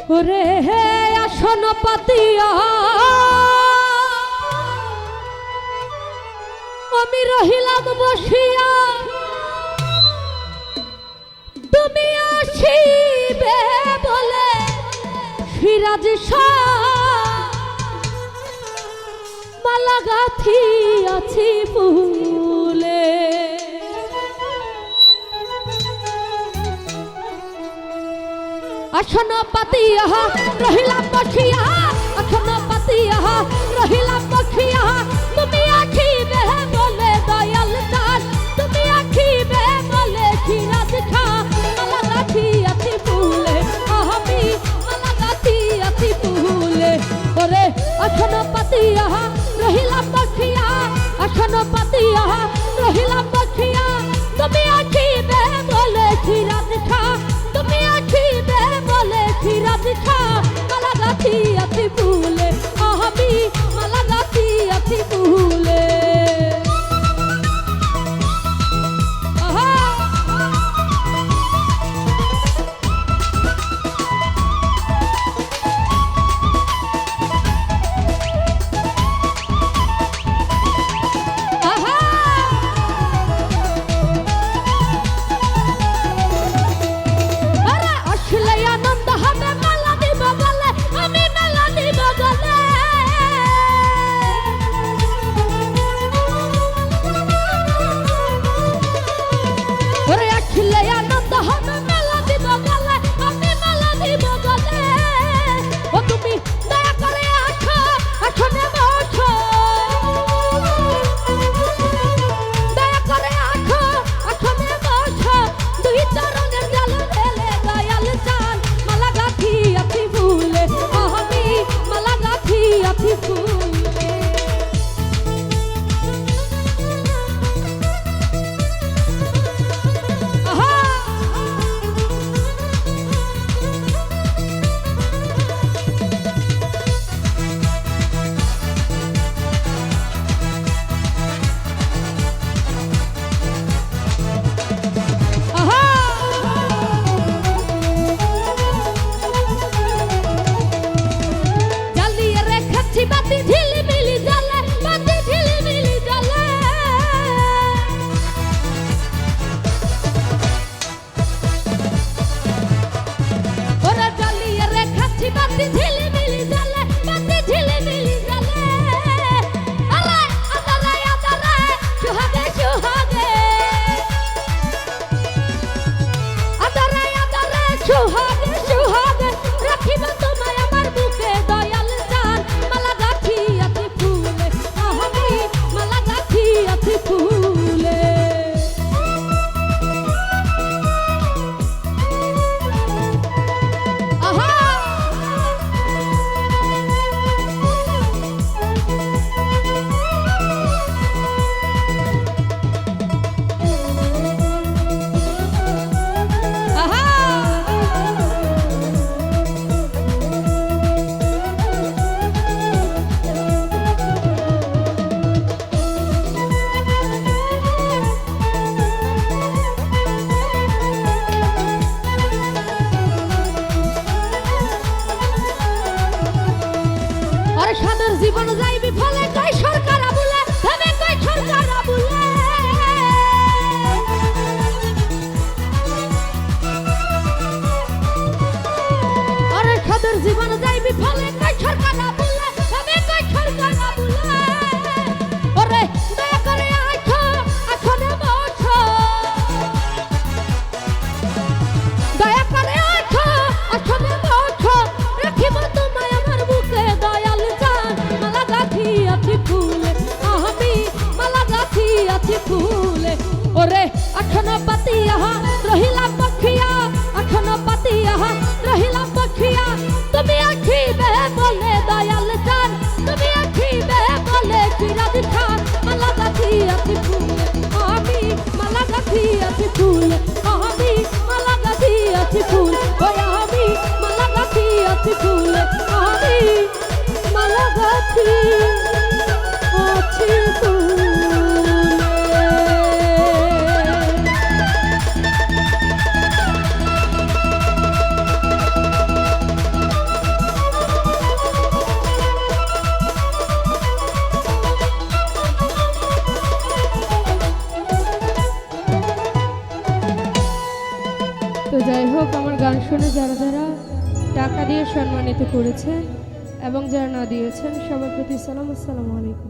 ওরে হে আসন পাতিয়া আমি রহিলাম বসিয়া, তুমি আসিবে বলে সিরাজ মালা গাথি আছি ফুলে। আসন পাতিয়া রহিলাম বসিয়া, আসন পাতিয়া রহিলাম বসিয়া, তুমি আসিবে বলে দয়াল চাঁদ, তুমি আসিবে বলে সিরাজ মালা গাথি আছি ফুলে, আমি মালা গাথি আছি ফুলে। ওরে আসন পাতিয়া রহিলাম বসিয়া, আসন পাতিয়া রহিলাম বসিয়া, তুমি আসিবে বলে সিরাজ তুমি আসিবে বলে সিরাজ মালা গাথি আছি ফুলে, আমি মালা গাথি আছি ফুলে। জীবন যাইবি ফলে কই সরকার বলে, তবে কই সরকার বলে। আরে সাদের জীবন যাইবি ফলে কই সরকার বলে, তবে কই সরকার বলে। ওরে দয়া করে আছো আসনে বসো, দয়া করে আছো আসনে বসো, রাখিব তোমায় আমার বুকে দয়াল মালা গাথি আছি ফুলে, আমি মালা গাথি আছি ফুলে। ওরে আসন পাতিয়া রহিলাম বসিয়া, আসন পাতিয়া রহিলাম বসিয়া, তুমি আসিবে বলে দয়াল চান, তুমি আসিবে বলে সিরাজ মালা গাথি আছি ফুলে, আমি মালা গাথি আছি ফুলে, আমি মালা গাথি আছি ফুল, আমি মালা গাথি আছি ফুলে, আমি মালা গাথি আছি ফুলে। তো যাই হোক, আমার গান শুনে যারা যারা টাকা দিয়ে সম্মানিত করেছে এবং যারা না দিয়েছেন সবার প্রতি সালাম, আসসালামু আলাইকুম।